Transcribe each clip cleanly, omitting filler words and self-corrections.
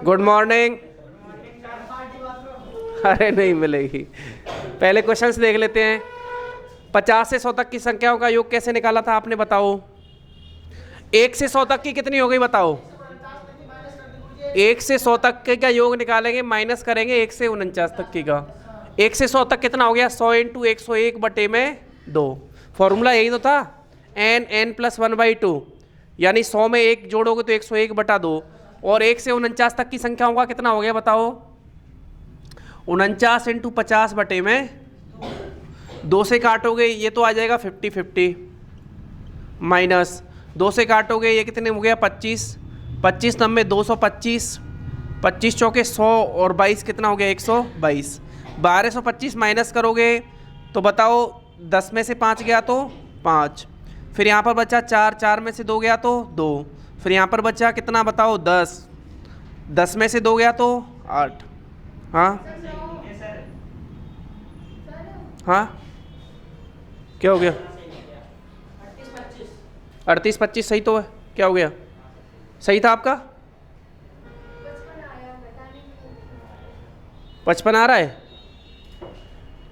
Good morning. अरे नहीं मिलेगी, पहले क्वेश्चंस देख लेते हैं। 50 से 100 तक की संख्याओं का योग कैसे निकाला था आपने, बताओ। 1 से 100 तक की कितनी हो गई बताओ। 1 से 100 तक के का योग निकालेंगे, माइनस करेंगे 1 से 49 तक की का। 1 से 100 तक कितना हो गया, 100 इंटू 101 बटे में 2। फॉर्मूला यही तो था, n प्लस 1/2, यानी 100 में 1 जोड़ोगे तो 101 बटा 2। और 1 से 49 तक की संख्याओं का कितना हो गया बताओ। 49 इंटू 50 बटे में 2 से काटोगे ये तो आ जाएगा 50-50, माइनस 2 से काटोगे ये कितने हो गया 25, 25 नब्बे 225, 25 चौके 100 और 22 कितना हो गया 122। 1225 माइनस करोगे तो बताओ 10 में से 5 गया तो 5, फिर यहाँ पर बचा 4, 4 में से 2 गया तो 2, फिर यहाँ पर बचा कितना बताओ 10, 10 में से 2 गया तो 8। हाँ हाँ क्या हो गया, 38-25 सही तो है, क्या हो गया, सही था आपका। 55 आ रहा है,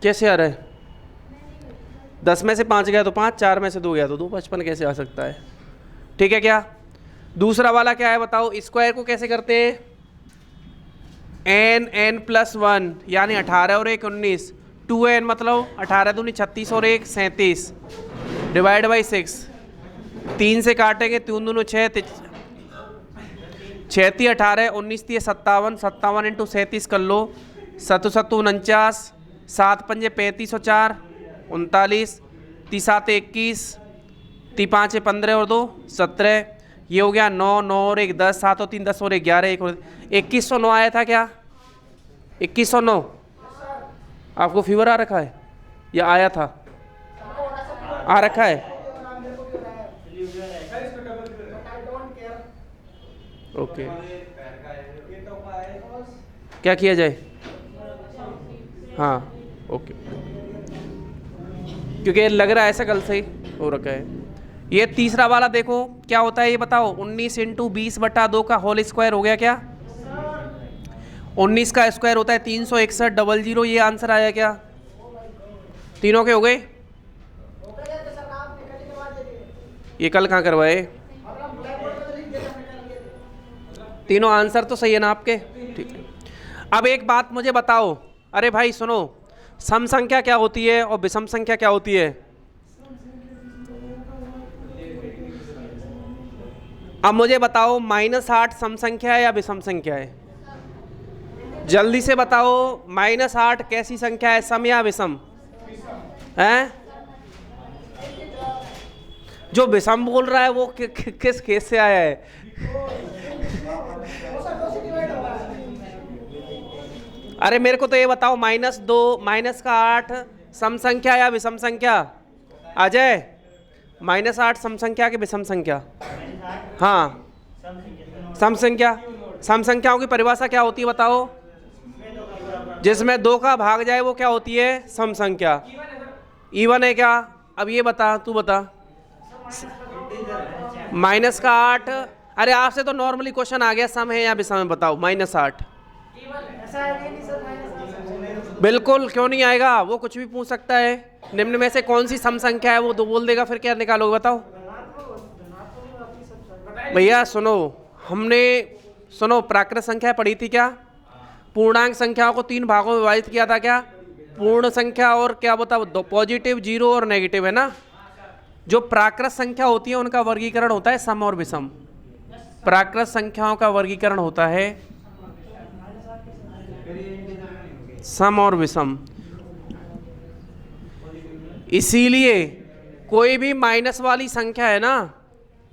कैसे आ रहा है, 10 में से 5 गया तो 5, 4 में से 2 गया तो 2, 55 कैसे आ सकता है। ठीक है क्या। दूसरा वाला क्या है बताओ, स्क्वायर को कैसे करते हैं, n प्लस 1 यानी 18 और 1 19, 2n मतलब 18 दूनी 36 और 1 37, डिवाइड बाई 6, 3 से काटेंगे 3 दूनी 6, 6 × 18 19 × 57, 57 इंटू 37 कर लो, 7 7 49, 7 5 35 और 4 39, 3 7 21, 3 5 15 और 2 17, ये हो गया 9 9 और 1 10, 7 और 3 10 और 1 11, 1 और 2109 आया था क्या, 2109। आपको फीवर आ रखा है या आया था, आ रखा है। ओके क्या किया जाए, हाँ ओके, क्योंकि लग रहा है ऐसा कल से ही हो रखा है। ये तीसरा वाला देखो क्या होता है ये बताओ, 19 इंटू 20 बटा 2 का होल स्क्वायर हो गया क्या, 19 का स्क्वायर होता है 361 00, ये आंसर आया क्या, तीनों के हो गए। ये कल कहाँ करवाए, तीनों आंसर तो सही है ना आपके, ठीक है। अब एक बात मुझे बताओ, अरे भाई सुनो, सम संख्या क्या होती है और विषम संख्या क्या होती है। अब मुझे बताओ -8 सम संख्या है या विषम संख्या है, जल्दी से बताओ। -8 कैसी संख्या है, सम या विषम है। जो विषम बोल रहा है वो किस केस से आया है। अरे मेरे को तो ये बताओ, -2 -8 सम संख्या या विषम संख्या, अजय -8 सम संख्या की विषम संख्या, हाँ सम संख्या। सम संख्याओं की परिभाषा क्या होती है बताओ, जिसमें 2 का भाग जाए वो क्या होती है, सम संख्या। इवन है क्या, अब ये बता, तू बता। -8, अरे आपसे तो नॉर्मली क्वेश्चन आ गया, सम है या विषम है बताओ। -8 बिल्कुल क्यों नहीं आएगा, वो कुछ भी पूछ सकता है। निम्न में से कौन सी सम संख्या है वो तो बोल देगा, फिर क्या निकालोगे बताओ। भैया सुनो, हमने सुनो प्राकृत संख्या पढ़ी थी क्या, पूर्णांक संख्याओं को 3 भागों में विभाजित किया था क्या, पूर्ण संख्या और क्या बताओ, पॉजिटिव, जीरो और नेगेटिव, है ना। जो प्राकृत संख्या होती है उनका वर्गीकरण होता है सम और विषम। प्राकृत संख्याओं का वर्गीकरण होता है सम और विषम। इसीलिए कोई भी माइनस वाली संख्या है ना,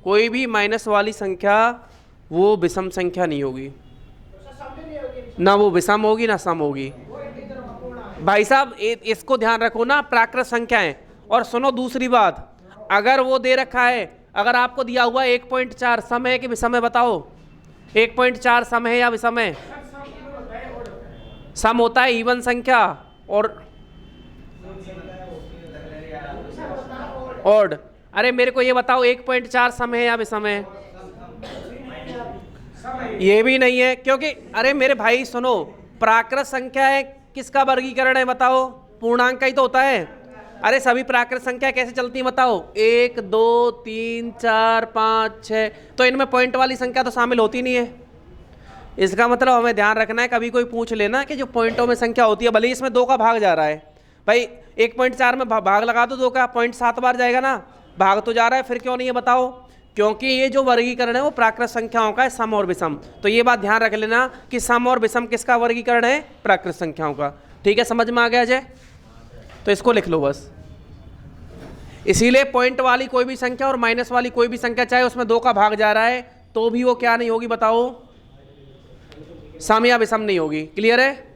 कोई भी माइनस वाली संख्या वो विषम संख्या नहीं होगी, ना वो विषम होगी ना सम होगी। भाई साहब इसको ध्यान रखो ना, प्राकृत संख्याएं। और सुनो दूसरी बात, अगर वो दे रखा है, अगर आपको दिया हुआ 1.4 सम है कि विषम है बताओ, 1.4 सम है या विषम है। सम होता है इवन संख्या और ऑड। अरे मेरे को ये बताओ 1.4 सम है या विषम है, ये भी नहीं है, क्योंकि अरे मेरे भाई सुनो, प्राकृत संख्या है, किसका वर्गीकरण है बताओ? पूर्णांक का ही तो होता है। अरे सभी प्राकृत संख्या कैसे चलती है बताओ? 1 2 3 4 5 6, तो इनमें पॉइंट वाली संख्या तो शामिल होती नहीं है। इसका मतलब हमें ध्यान रखना है, कभी कोई पूछ लेना कि जो पॉइंटों में संख्या होती है, भले ही इसमें 2 का भाग जा रहा है, भाई 1.4 में भाग लगा दो 2 का, 0.7 बार जाएगा ना, भाग तो जा रहा है, फिर क्यों नहीं है बताओ? क्योंकि ये जो वर्गीकरण है वो प्राकृत संख्याओं का है, सम और विषम। तो ये बात ध्यान रख लेना कि सम और विषम किसका वर्गीकरण है? प्राकृत संख्याओं का। ठीक है, समझ में आ गया अजय? तो इसको लिख लो बस। इसीलिए पॉइंट वाली कोई भी संख्या और माइनस वाली कोई भी संख्या, चाहे उसमें 2 का भाग जा रहा है, तो भी वो क्या नहीं होगी बताओ? सम या विषम नहीं होगी। क्लियर है?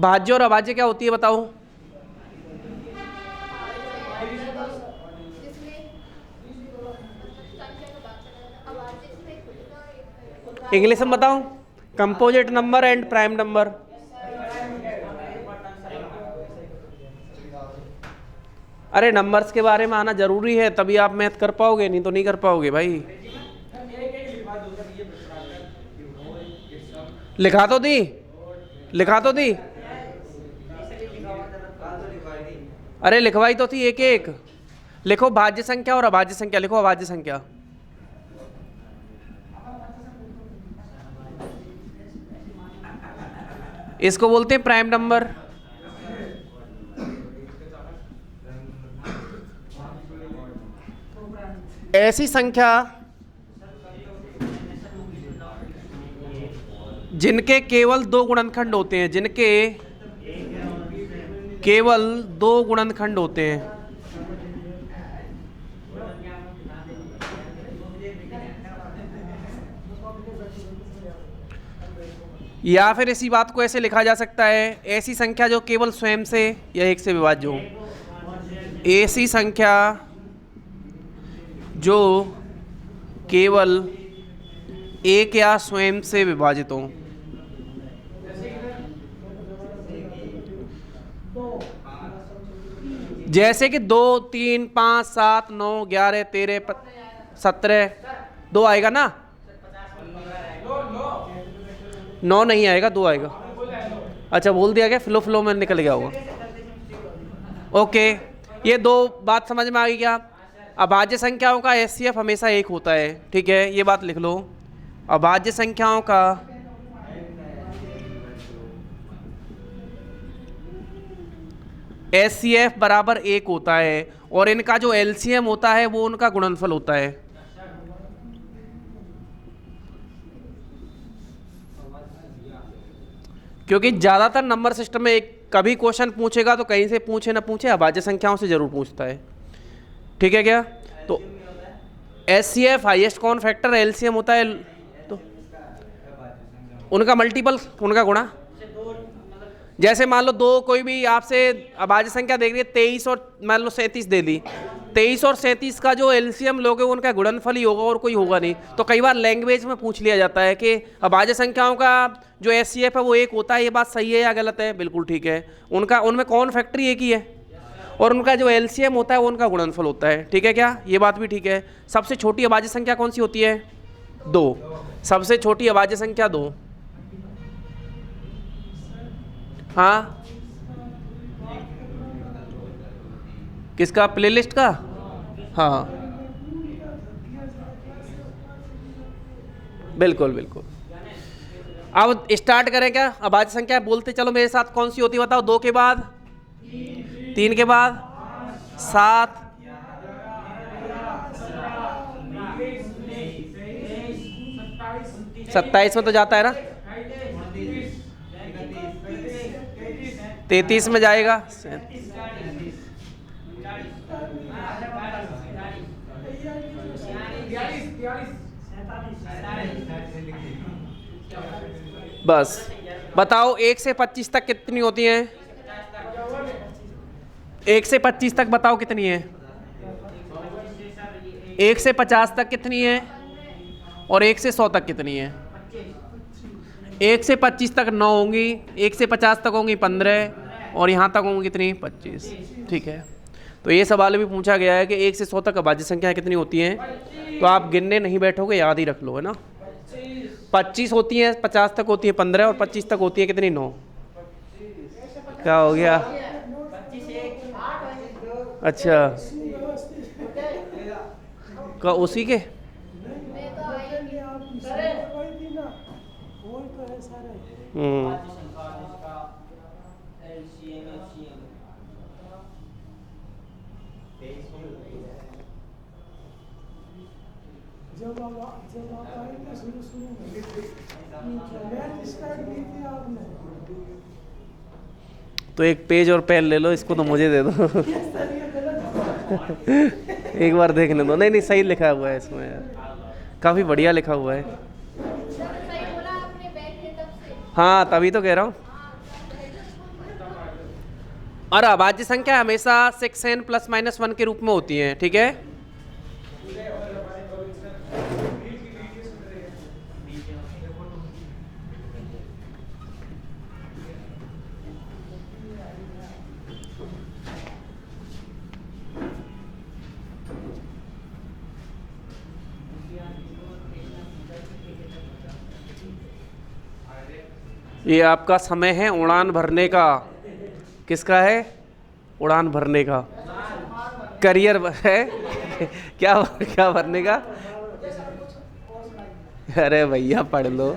भाज्य और अभाज्य क्या होती है बताओ? इंग्लिश में बताओ। Composite number and prime number. अरे नंबर्स के बारे में आना जरूरी है, तभी आप मैथ कर पाओगे, नहीं तो नहीं कर पाओगे भाई। लिखा तो दी, लिखा तो दी। अरे लिखवाई तो थी, एक एक लिखो। भाज्य संख्या और अभाज्य संख्या लिखो। अभाज्य संख्या इसको बोलते हैं प्राइम नंबर। ऐसी संख्या जिनके केवल 2 गुणनखंड होते हैं, जिनके केवल 2 गुणनखंड होते हैं, या फिर इसी बात को ऐसे लिखा जा सकता है, ऐसी संख्या जो केवल स्वयं से या एक से विभाज्य हो। ऐसी संख्या जो केवल एक या स्वयं से विभाजित हो। जैसे कि 2 3 5 7 9 11 13 17, 2 आएगा ना? 9 नहीं आएगा, 2 आएगा। अच्छा बोल दिया गया, फ्लो फ्लो में निकल गया होगा। ओके, ये 2 बात समझ में आ गई क्या? अभाज्य संख्याओं का एचसीएफ हमेशा 1 होता है। ठीक है, ये बात लिख लो। अभाज्य संख्याओं का एचसीएफ बराबर 1 होता है, और इनका जो एलसीएम होता है वो उनका गुणनफल होता है। क्योंकि ज़्यादातर नंबर सिस्टम में एक कभी क्वेश्चन पूछेगा तो कहीं से पूछे ना पूछे, अभाज्य संख्याओं से जरूर पूछता है। ठीक है क्या? तो HCF highest common factor, LCM होता है तो उनका मल्टीपल, उनका गुणा। जैसे मान लो 2 कोई भी आपसे अभाज्य संख्या देख रही है, 23 और मान लो 37 दे दी, 23 और 37 का जो एलसीएम लोगे उनका गुणनफल ही होगा और कोई होगा नहीं। तो कई बार लैंग्वेज में पूछ लिया जाता है कि अभाज्य संख्याओं का जो एचसीएफ है वो 1 होता है, ये बात सही है या गलत है? बिल्कुल ठीक है। उनका उनमें कॉमन फैक्टर एक ही है, और उनका जो एलसीएम होता है वो उनका गुणनफल होता है। ठीक है क्या? ये बात भी ठीक है। सबसे छोटी अभाज्य संख्या कौन सी होती है? 2। सबसे छोटी अभाज्य संख्या 2। हाँ, किसका? प्लेलिस्ट का? हाँ बिल्कुल बिल्कुल। अब स्टार्ट करें क्या? अभाज्य संख्या बोलते चलो मेरे साथ। कौन सी होती है बताओ? 2 के बाद, 3 के बाद, 7, 27 में तो जाता है ना, 33 में जाएगा, बस बताओ 1 से 25 तक कितनी होती हैं? 1 से 25 तक बताओ कितनी है? 1 से 50 तक कितनी है? और 1 से 100 तक कितनी है? 1 से 25 तक 9 होंगी, 1 से 50 तक होंगी 15, और यहाँ तक होंगी कितनी? 25। ठीक है, तो ये सवाल भी पूछा गया है कि 1 से 100 तक अभाज्य संख्या कितनी होती हैं? तो आप गिनने नहीं बैठोगे, याद ही रख लो, है ना। 25 होती हैं, 50 तक होती है 15 और 25 तक होती है कितनी 9। क्या हो गया? अच्छा का उसी के जब आप आएंगे शुरू में स्टार्ट की थी आपने, तो एक पेज और पेन ले लो, इसको तो मुझे दे दो। एक बार देखने दो। नहीं नहीं, सही लिखा हुआ है इसमें यार, काफ़ी बढ़िया लिखा हुआ है। हाँ तभी तो कह रहा हूँ। और अभाज्य संख्या हमेशा 6n ± 1 के रूप में होती है, ठीक है। ये आपका समय है उड़ान भरने का। किसका है? उड़ान भरने का। करियर है। क्या क्या भरने का? अरे भैया पढ़ लो।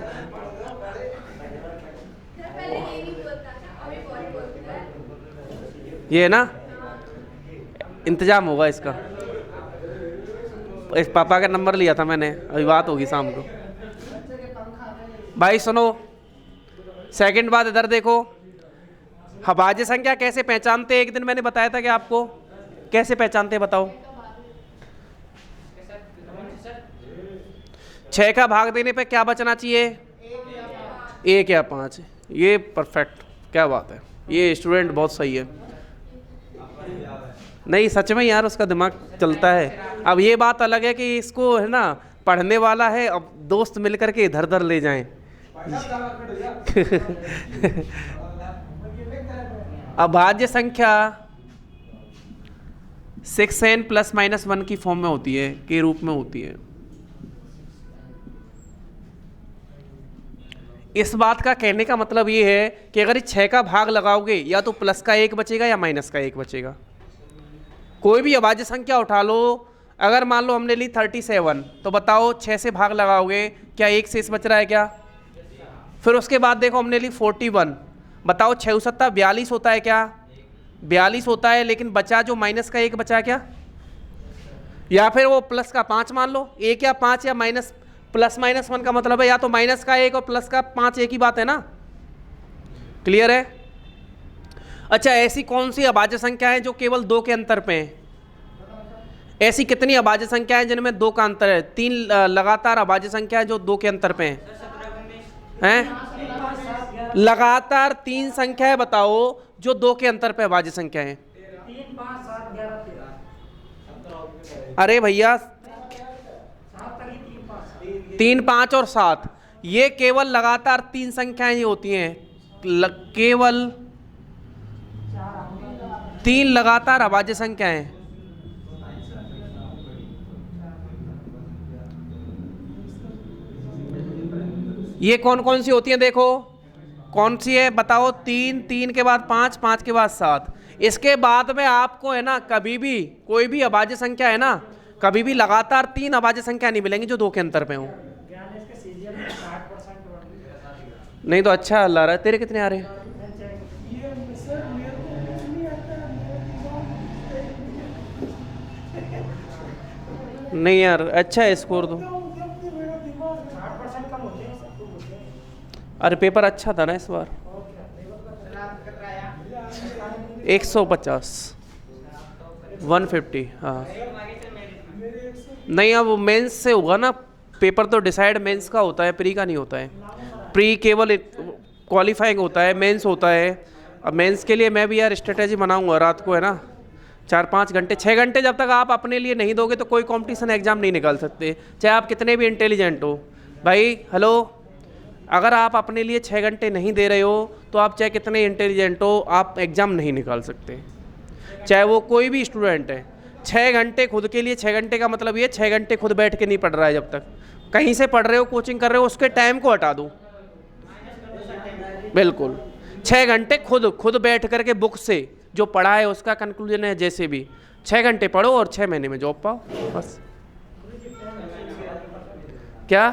ये ना इंतजाम होगा इसका। इस पापा का नंबर लिया था मैंने, अभी बात होगी शाम को। भाई सुनो, सेकंड बात इधर देखो। अभाज्य संख्या कैसे पहचानते? एक दिन मैंने बताया था कि आपको कैसे पहचानते, बताओ। 6 का भाग देने पे क्या बचना चाहिए? 1 या 5। ये परफेक्ट, क्या बात है, ये स्टूडेंट बहुत सही है। नहीं सच में यार, उसका दिमाग चलता है। अब ये बात अलग है कि इसको है ना पढ़ने वाला है, अब दोस्त मिलकर के इधर उधर ले जाएं। अभाज्य संख्या 6n ± 1 की फॉर्म में होती है, के रूप में होती है। इस बात का कहने का मतलब ये है कि अगर 6 का भाग लगाओगे या तो प्लस का 1 बचेगा या माइनस का 1 बचेगा। कोई भी अभाज्य संख्या उठा लो, अगर मान लो हमने ली 37, तो बताओ 6 से भाग लगाओगे, क्या 1 शेष बच रहा है क्या? फिर उसके बाद देखो हमने ली 41, बताओ 6 7 42 होता है क्या? 42 होता है, लेकिन बचा जो माइनस का 1 बचा क्या? या फिर वो प्लस का 5 मान लो। 1 या 5 या माइनस ±1 का मतलब है या तो माइनस का 1 और प्लस का 5 एक ही बात है ना। क्लियर है? अच्छा, ऐसी कौन सी अभाज्य संख्या है जो केवल 2 के अंतर पे है? ऐसी कितनी अभाज्य संख्या है जिनमें 2 का अंतर है? 3 लगातार अभाज्य संख्या है जो 2 के अंतर पे हैं। लगातार 3 संख्या है बताओ जो 2 के अंतर पे अभाज्य संख्या है। 3 5 7 11 13। अरे भैया 3 5 और 7 ये केवल लगातार 3 संख्याएं ही होती हैं। केवल 3 लगातार अभाज्य संख्याएं। ये कौन कौन सी होती हैं? देखो कौन सी है बताओ। 3 3 के बाद 5 5 के बाद 7। इसके बाद में आपको है ना कभी भी कोई भी अभाज्य संख्या है ना, कभी भी लगातार 3 अभाज्य संख्या नहीं मिलेंगी जो 2 के अंतर पे हों। नहीं तो अच्छा ला रहा है। तेरे कितने आ रहे हैं? नहीं यार अच्छा है, स्कोर दो। अरे पेपर अच्छा था ना इस बार। 150 150। हाँ नहीं, अब मेंस से होगा ना पेपर, तो डिसाइड मेंस का होता है, प्री का नहीं होता है। प्री केवल क्वालिफाइंग होता है, मेंस होता है। अब मेंस के लिए मैं भी यार स्ट्रेटेजी बनाऊंगा रात को, है ना 4-5 घंटे 6 घंटे जब तक आप अपने लिए नहीं दोगे तो कोई कंपटीशन एग्जाम नहीं निकाल सकते, चाहे आप कितने भी इंटेलिजेंट हो। भाई हेलो, अगर आप अपने लिए 6 घंटे नहीं दे रहे हो तो आप चाहे कितने इंटेलिजेंट हो, आप एग्ज़ाम नहीं निकाल सकते, चाहे वो कोई भी स्टूडेंट है। 6 घंटे खुद के लिए, 6 घंटे का मतलब ये 6 घंटे खुद बैठ के नहीं पढ़ रहा है, जब तक कहीं से पढ़ रहे हो, कोचिंग कर रहे हो, उसके टाइम को हटा दो। बिल्कुल 6 घंटे खुद बैठ करके बुक से जो पढ़ा है उसका कंक्लूजन है, जैसे भी 6 घंटे पढ़ो और 6 महीने में जॉब पाओ बस। क्या,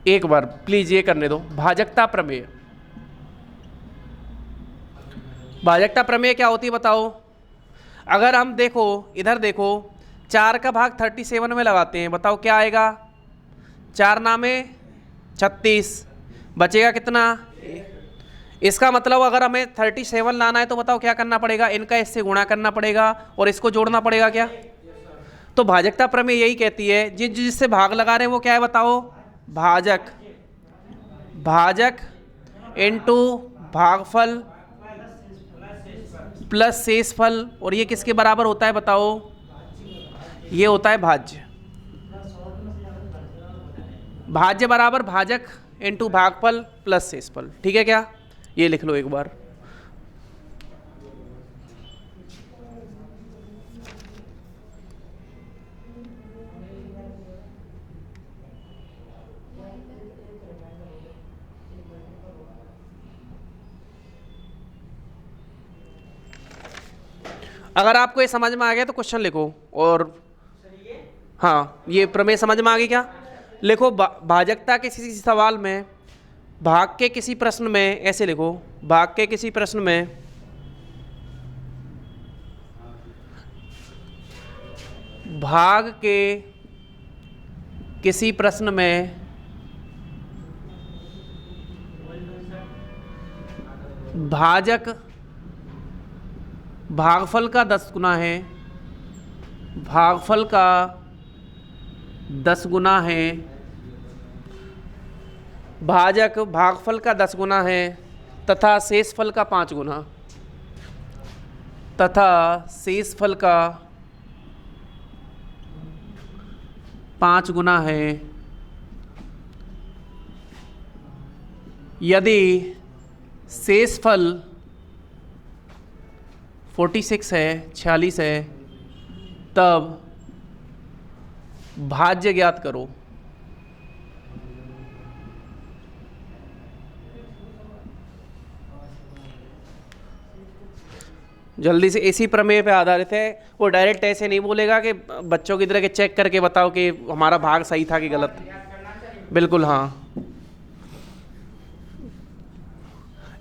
एक बार प्लीज ये करने दो। भाजकता प्रमेय, भाजकता प्रमेय क्या होती है बताओ। अगर हम देखो, इधर देखो, 4 का भाग 37 में लगाते हैं, बताओ क्या आएगा। 4 नामे 36, बचेगा कितना। इसका मतलब अगर हमें 37 लाना है तो बताओ क्या करना पड़ेगा, इनका इससे गुणा करना पड़ेगा और इसको जोड़ना पड़ेगा क्या। तो भाजकता प्रमेय यही कहती है, जिससे भाग लगा रहे हैं वो क्या है बताओ, भाजक, भाजक इनटू भागफल प्लस शेषफल, और ये किसके बराबर होता है बताओ, ये होता है भाज्य। भाज्य बराबर भाजक इनटू भागफल प्लस शेषफल, ठीक है क्या। ये लिख लो एक बार। अगर आपको ये समझ में आ गया तो क्वेश्चन लिखो। और हाँ, ये प्रमेय समझ में आ गई क्या, लिखो। भाजकता के किसी सवाल में, भाग के किसी प्रश्न में, ऐसे लिखो, भाग के किसी प्रश्न में भाग के किसी प्रश्न में भाजक भागफल का 10 गुना है, भागफल का 10 गुना है, भाजक भागफल का 10 गुना है तथा शेषफल का 5 गुना, तथा शेषफल का 5 गुना है। यदि शेषफल 46 है, 46 है, तब भाज्य ज्ञात करो। जल्दी से, इसी प्रमेय पे आधारित है। वो डायरेक्ट ऐसे नहीं बोलेगा कि बच्चों की तरह के चेक करके बताओ कि हमारा भाग सही था कि गलत। बिल्कुल हाँ,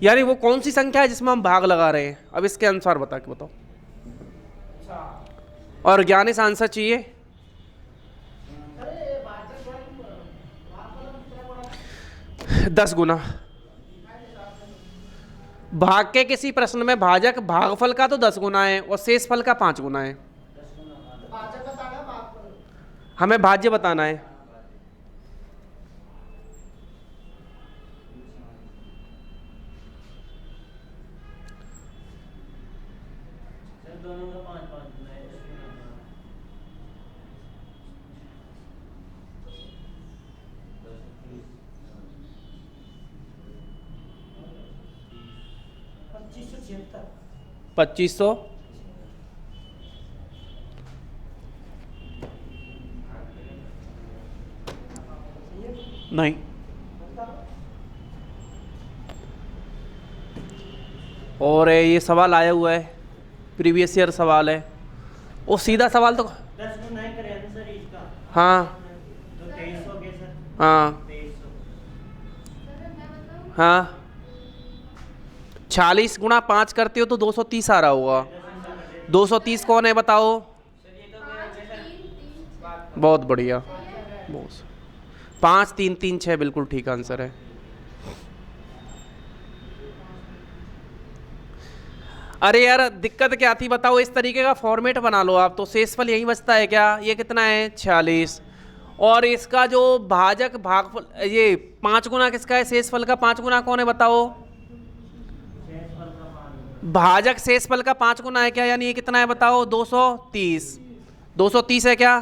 यानी वो कौन सी संख्या है जिसमें हम भाग लगा रहे हैं, अब इसके अनुसार बता के बताओ। और ज्ञानी से आंसर चाहिए। दस गुना। भाग के किसी प्रश्न में भाजक भागफल का तो 10 गुना है और शेषफल का 5 गुना है। हमें भाज्य बताना है। पच्चीस सौ नहीं, और ये सवाल आया हुआ है, प्रीवियस ईयर सवाल है, वो सीधा सवाल तो 10 गुना करें सर इसका। हाँ तो 2300 हो गए सर। हाँ 2300। हाँ 46 गुणा 5 करते हो तो 230 आ रहा होगा। 230 कौन है बताओ। बहुत बढ़िया, 5 3 3 6 बिल्कुल ठीक आंसर है। अरे यार दिक्कत क्या थी बताओ, इस तरीके का फॉर्मेट बना लो आप, तो शेषफल यही बचता है क्या। ये कितना है 46, और इसका जो भाजक भागफल, ये 5 गुना किसका है, शेषफल का 5 गुना कौन है बताओ। भाजक शेषफल का 5 गुना है क्या, यानी ये कितना है बताओ 230। 230 है क्या,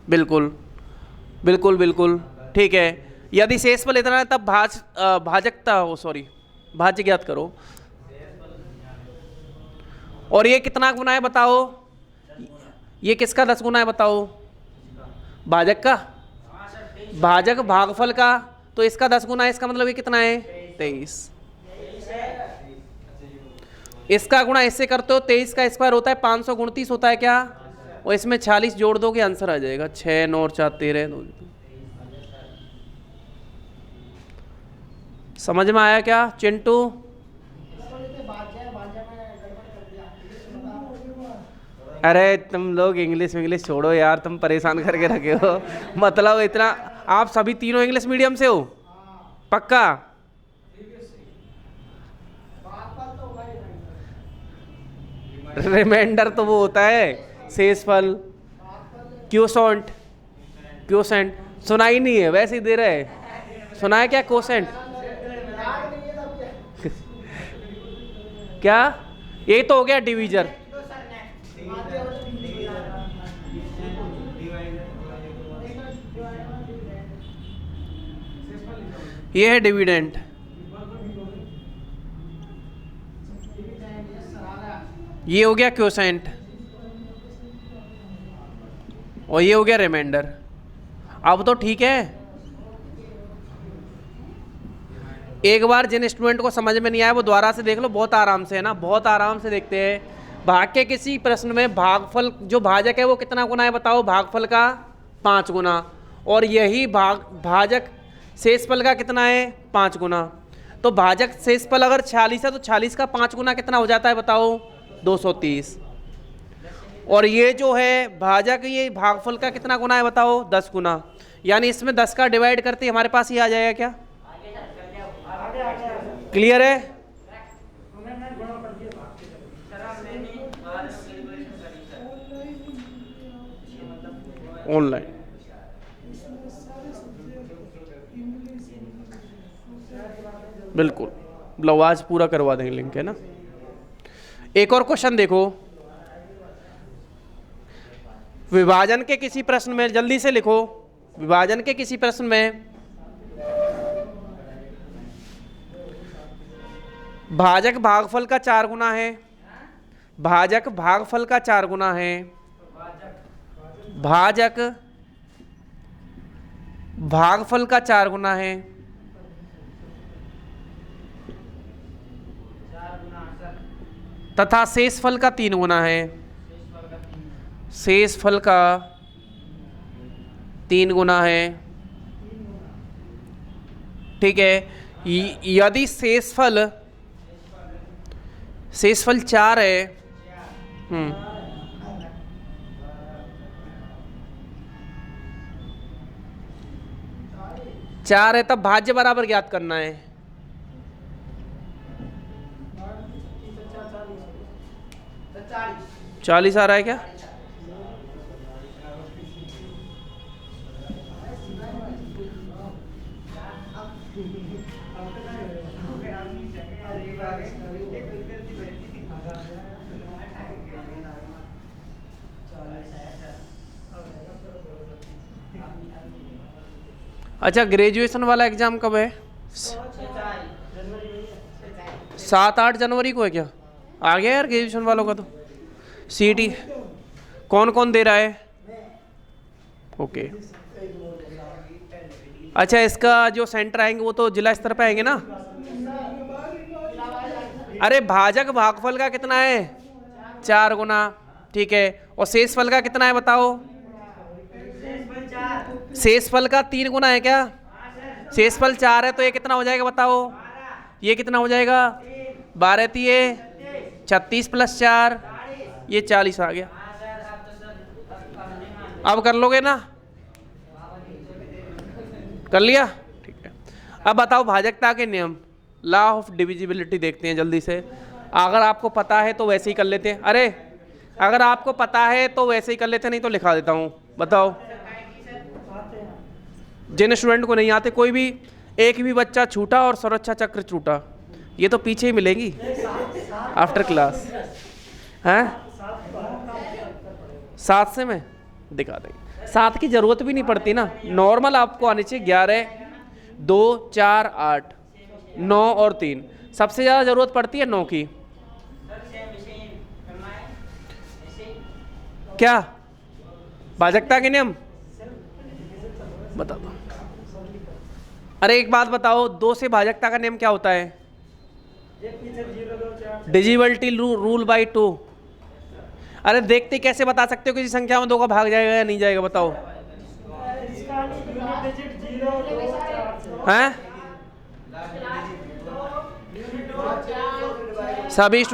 बिल्कुल बिल्कुल बिल्कुल ठीक है। यदि शेषफल इतना है तब भाजकता, सॉरी भाज्य ज्ञात करो। और ये कितना गुना है बताओ, ये किसका 10 गुना है बताओ, भाजक का, भाजक भागफल का, तो इसका 10 गुना है, इसका मतलब ये कितना है 23। इसका गुणा इससे करते हो 23 का स्क्वायर होता है 529 होता है क्या, और इसमें 46 जोड़ दोगे आंसर आ जाएगा 6 9 और 4 13। समझ में आया क्या चिंटू? अरे तुम लोग इंग्लिश छोड़ो यार, तुम परेशान करके रखे हो। मतलब इतना, आप सभी तीनों इंग्लिश मीडियम से हो पक्का? रिमाइंडर तो वो होता है शेषफल, क्यूसेंट, क्यूसेंट सुना ही नहीं है, वैसे ही दे रहे, सुना है क्या कोसेंट? क्या ये तो हो गया डिवीजर। ये है डिविडेंड, ये हो गया क्वोशेंट, और ये हो गया रिमाइंडर। अब तो ठीक है। एक बार जिन स्टूडेंट को समझ में नहीं आया वो दोबारा से देख लो, बहुत आराम से है ना, बहुत आराम से देखते हैं। भाग के किसी प्रश्न में भागफल जो भाजक है वो कितना गुना है बताओ, भागफल का 5 गुना, और यही भाजक शेषफल का कितना है 5 गुना। तो भाजक शेषफल अगर 46 है तो 46 का 5 गुना कितना हो जाता है बताओ, 230। और ये जो है भाजक, ये भागफल का कितना गुना है बताओ, 10 गुना। यानी इसमें 10 का डिवाइड करते हमारे पास ये आ जाएगा क्या? क्लियर है? ऑनलाइन बिल्कुल, मतलब आज पूरा करवा देंगे, लिंक है ना। एक और क्वेश्चन देखो, विभाजन के किसी प्रश्न में, जल्दी से लिखो, विभाजन के किसी प्रश्न में भाजक भागफल का 4 गुना है, भाजक भागफल का 4 गुना है, भाजक भागफल का 4 गुना है, तथा शेषफल का 3 गुना है, शेषफल का 3 गुना है। ठीक है, यदि शेषफल 4 है, 4 है, तब भाज्य बराबर ज्ञात करना है। चालीस आ रहा है क्या? अच्छा, ग्रेजुएशन वाला एग्जाम कब है? 7-8 जनवरी को है क्या? आ गया यार ग्रेजुएशन वालों का तो। सीटी कौन कौन दे रहा है? ओके, अच्छा, इसका जो सेंटर आएंगे वो तो जिला स्तर पे आएंगे ना। अरे भाजक भागफल का कितना है? 4 गुना, ठीक है। और शेषफल का कितना है बताओ? शेषफल का 3 गुना है क्या? शेषफल 4 है तो ये कितना हो जाएगा बताओ? ये कितना हो जाएगा? 12 तिये 36 + 4, ये 40 आ गया। अब कर लोगे ना? कर लिया, ठीक है। अब बताओ भाजकता के नियम, लॉ ऑफ डिविजिबिलिटी देखते हैं जल्दी से। अगर आपको पता है तो वैसे ही कर लेते हैं। अरे अगर आपको पता है तो वैसे ही कर लेते, नहीं तो लिखा देता हूँ। बताओ, जिन स्टूडेंट को नहीं आते, कोई भी एक भी बच्चा छूटा और सुरक्षा चक्र छूटा, ये तो पीछे ही मिलेंगी आफ्टर क्लास, हैं? 7 से मैं दिखा देंगे। 7 की जरूरत भी नहीं पड़ती ना, नॉर्मल आपको आनी चाहिए। 11, 2, 4, 8, 9 और 3। सबसे ज़्यादा ज़रूरत पड़ती है 9 की। क्या भाजकता के नियम बता दो। अरे एक बात बताओ, 2 से भाजकता का नियम क्या होता है? डिजिबिलिटी रूल बाई 2। अरे देखते कैसे बता सकते हो किसी संख्या में 2 का भाग जाएगा या नहीं जाएगा? बताओ। हैं? सभी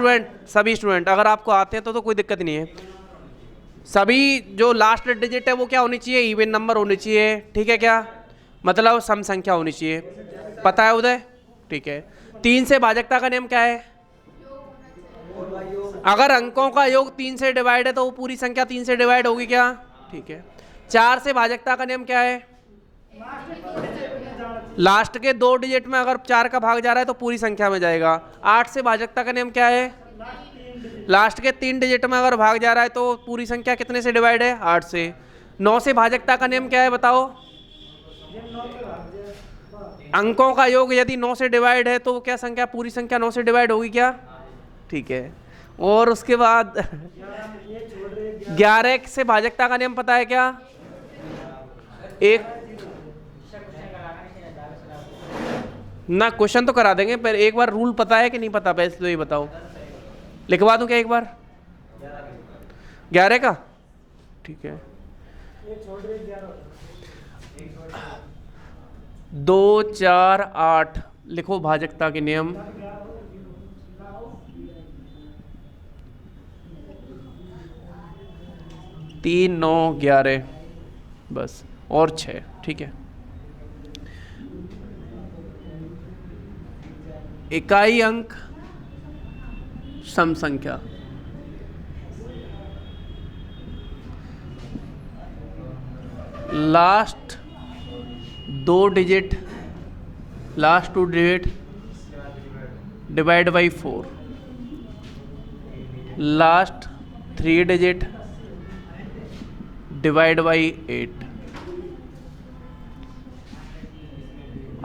स्टूडेंट अगर आपको आते हैं तो कोई दिक्कत नहीं है। सभी जो लास्ट डिजिट है वो क्या होनी चाहिए? इवन नंबर होनी चाहिए, ठीक है क्या? मतलब सम संख्या होनी चाहिए। पता है उदय? ठीक है। 3 से भाजकता का नियम क्या है? अगर अंकों का योग 3 से डिवाइड है तो वो पूरी संख्या 3 से डिवाइड होगी क्या? ठीक है। 4 से भाजकता का नियम क्या है? लास्ट के 2 डिजिट में अगर 4 का भाग जा रहा है तो पूरी संख्या में जाएगा। 8 से भाजकता का नियम क्या है? लास्ट के 3 डिजिट में अगर भाग जा रहा है तो पूरी संख्या कितने से डिवाइड है? 8 से। 9 से भाजकता का नियम क्या है बताओ? अंकों का योग यदि 9 से डिवाइड है तो क्या संख्या, पूरी संख्या 9 से डिवाइड होगी क्या? ठीक है। और उसके बाद 11 से भाजकता का नियम पता है क्या? एक ना क्वेश्चन तो करा देंगे, पर एक बार रूल पता है कि नहीं पता? पहले तो ये बताओ। लिखवा दूं क्या एक बार? 11 का? ठीक है। 2 4 8 लिखो भाजकता के नियम। 3 9 11 बस, और 6, ठीक है। इकाई अंक सम संख्या, last 2 digit, last 2 digit divide by 4, last 3 digit divide by 8,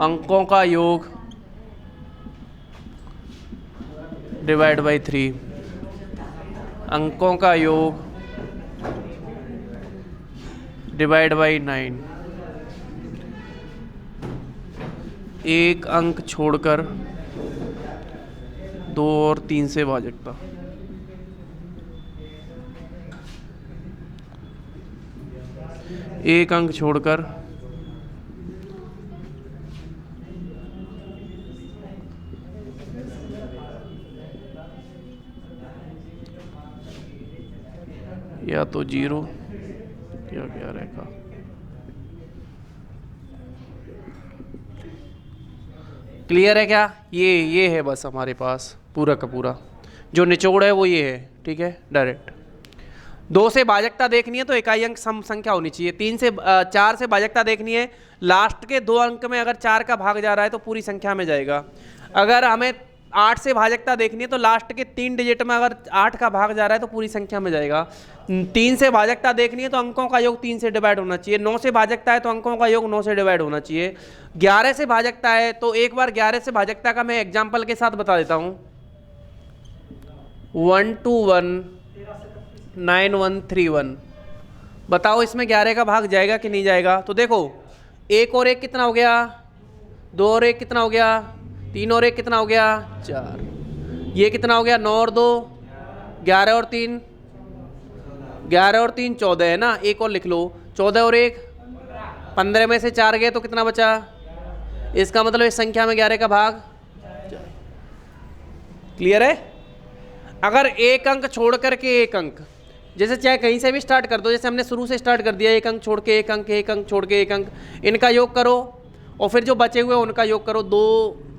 अंकों का योग डिवाइड बाई 3, अंकों का योग डिवाइड बाई 9, एक अंक छोड़कर 2 और 3 से भाजकता। एक अंक छोड़कर या तो 0 या 11 का। क्लियर है क्या? ये है बस हमारे पास पूरा का पूरा जो निचोड़ है वो ये है, ठीक है। डायरेक्ट 2 से भाजकता देखनी है तो इकाई अंक सम संख्या होनी चाहिए। 3 से 4 से भाजकता देखनी है, लास्ट के 2 अंक में अगर 4 का भाग जा रहा है तो पूरी संख्या में जाएगा। अगर हमें 8 से भाजकता देखनी है तो लास्ट के 3 डिजिट में अगर 8 का भाग जा रहा है तो पूरी संख्या में जाएगा। 3 से भाजकता देखनी है तो अंकों का योग 3 से डिवाइड होना चाहिए। 9 से भाजकता है तो अंकों का योग 9 से डिवाइड होना चाहिए। 11 से भाजकता है तो एक बार 11 से भाजकता का मैं एग्जाम्पल के साथ बता देता हूँ। 1 2 1 9 1 3 1। बताओ इसमें 11 का भाग जाएगा कि नहीं जाएगा? तो देखो 1 और 1 कितना हो गया? 2 और 1 कितना हो गया? 3 और 1 कितना हो गया? 4। ये कितना हो गया? 9 और 2 11 और 3 11 और 3 14 है ना। 1 और लिख लो। 14 और 1 15 में से 4 गए तो कितना बचा? इसका मतलब इस संख्या में 11 का भाग। क्लियर है? अगर एक अंक छोड़ करके एक अंक, जैसे चाहे कहीं से भी स्टार्ट कर दो, जैसे हमने शुरू से स्टार्ट कर दिया, एक अंक छोड़ के एक अंक, एक अंक छोड़ के एक अंक, इनका योग करो और फिर जो बचे हुए उनका योग करो। 2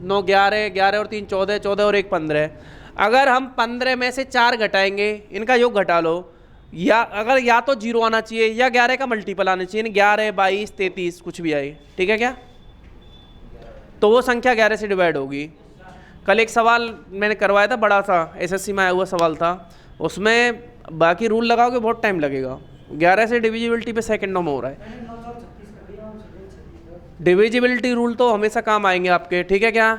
9 11 11 और 3 14 14 और 1 15। अगर हम 15 में से 4 घटाएंगे, इनका योग घटा लो, या अगर या तो 0 आना चाहिए या 11 का मल्टीपल आना चाहिए। 11 22 33 कुछ भी आए, ठीक है क्या? तो वो संख्या 11 से डिवाइड होगी। कल एक सवाल मैंने करवाया था, बड़ा सा एसएससी में आया हुआ सवाल था, उसमें बाकी रूल लगाओगे बहुत टाइम लगेगा। 11 से डिविजिबिलिटी पे सेकंडों में हो रहा है। डिविजिबिलिटी रूल तो हमेशा काम आएंगे आपके, ठीक है क्या?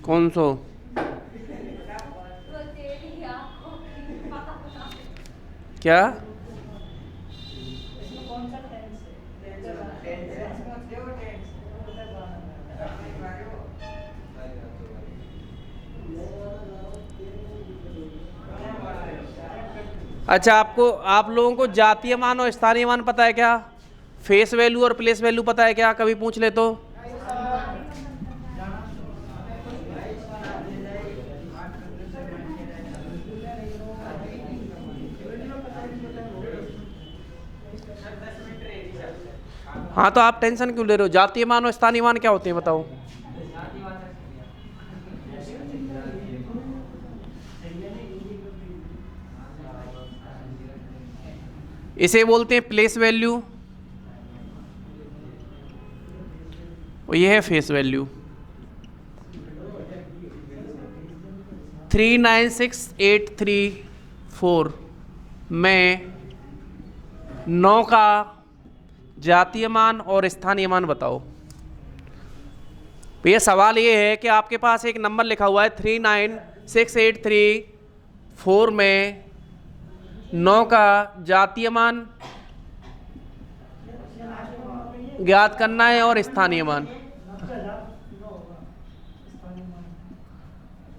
कौन सो? क्या? इसमें कौन सा टेंस अच्छा, आपको आप लोगों को जातीय मान और स्थानीय मान पता है क्या? फेस वैल्यू और प्लेस वैल्यू पता है क्या? कभी पूछ ले तो। हाँ, तो आप टेंशन क्यों ले रहे हो? जातीय मान और स्थानीय मान क्या होते हैं बताओ? इसे बोलते हैं प्लेस वैल्यू और ये है फेस वैल्यू। 396834 में 9 का जातीय मान और स्थानीय मान बताओ। तो ये सवाल ये है कि आपके पास एक नंबर लिखा हुआ है 396834 में 9 का जातीय मान ज्ञात करना है और स्थानीय मान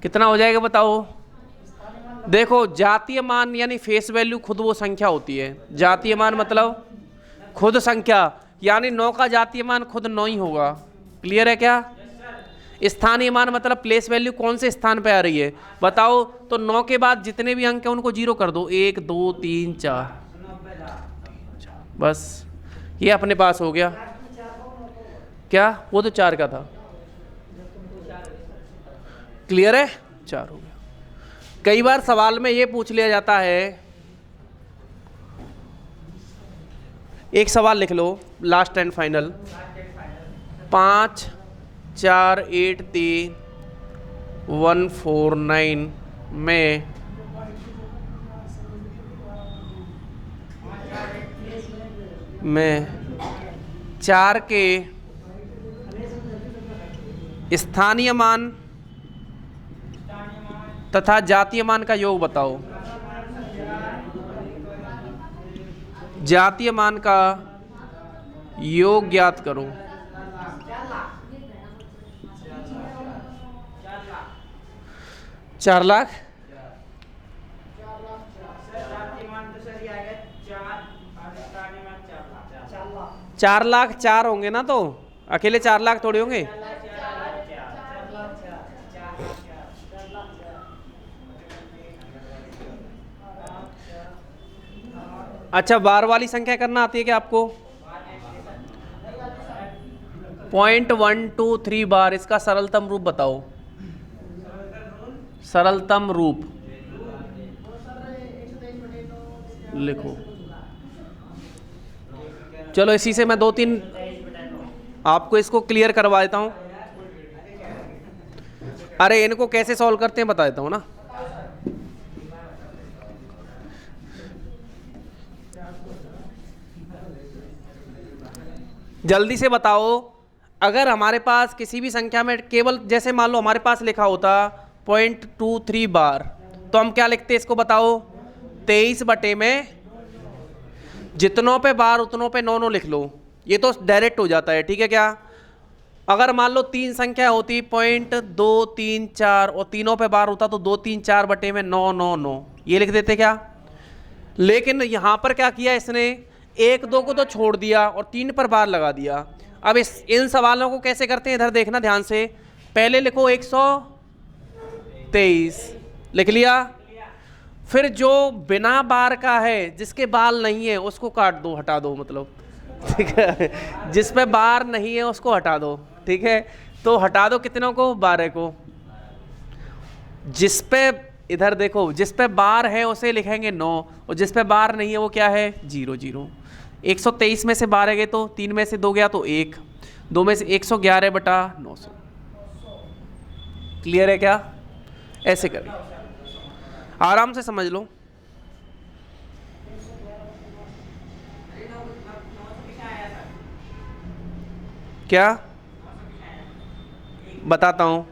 कितना हो जाएगा बताओ? देखो, जातीय मान यानी फेस वैल्यू खुद वो संख्या होती है। जातीय मान मतलब खुद संख्या, यानी 9 का जातीय मान खुद 9 ही होगा। क्लियर है क्या? स्थानीय मान मतलब प्लेस वैल्यू कौन से स्थान पे आ रही है बताओ। तो 9 के बाद जितने भी अंक हैं उनको 0 कर दो, 1 2 3 4, बस ये अपने पास हो गया। क्या? वो तो 4 का था। क्लियर है? 4 हो गया। कई बार सवाल में ये पूछ लिया जाता है, एक सवाल लिख लो लास्ट एंड फाइनल, 5 4 8 3 149 में 4 के स्थानीय मान तथा जातीय मान का योग बताओ। जातीय मान का योग ज्ञात करो। 4 लाख। 4 लाख 4 होंगे ना, तो अकेले 4 लाख थोड़े होंगे। अच्छा, बार वाली संख्या करना आती है क्या आपको? 0.123 बार, इसका सरलतम रूप बताओ। सरलतम रूप लिखो। चलो इसी से मैं 2-3 आपको इसको क्लियर करवा देता हूं। अरे इनको कैसे सॉल्व करते हैं बता देता हूं ना। जल्दी से बताओ, अगर हमारे पास किसी भी संख्या में केवल जैसे मान लो हमारे पास लिखा होता 0.23 बार, तो हम क्या लिखते इसको बताओ? 23 बटे में जितनों पे बार उतनों पे 9 लिख लो। ये तो डायरेक्ट हो जाता है, ठीक है क्या? अगर मान लो 3 संख्या होती 0.234 और तीनों पे बार होता तो 2 3 4 बटे में 9 9 9, ये लिख देते क्या? लेकिन यहां पर क्या किया इसने, 1 2 को तो छोड़ दिया और 3 पर बार लगा दिया। अब इन सवालों को कैसे करते हैं इधर देखना ध्यान से। पहले लिखो 123, लिख लिया। फिर जो बिना बार का है, जिसके बाल नहीं है, उसको काट दो, हटा दो, मतलब ठीक है। जिस पे बार नहीं है उसको हटा दो, ठीक है। तो हटा दो कितनों को? 12 को। जिस पे इधर देखो, जिस पे बार है उसे लिखेंगे 9 और जिस पे बार नहीं है वो क्या है? 0 0। 123 में से 12 गए तो 3 में से 2 गया तो 1, 2 में से 111 बटा 900। क्लियर है क्या? ऐसे करिए, आराम से समझ लो। क्या बताता हूं?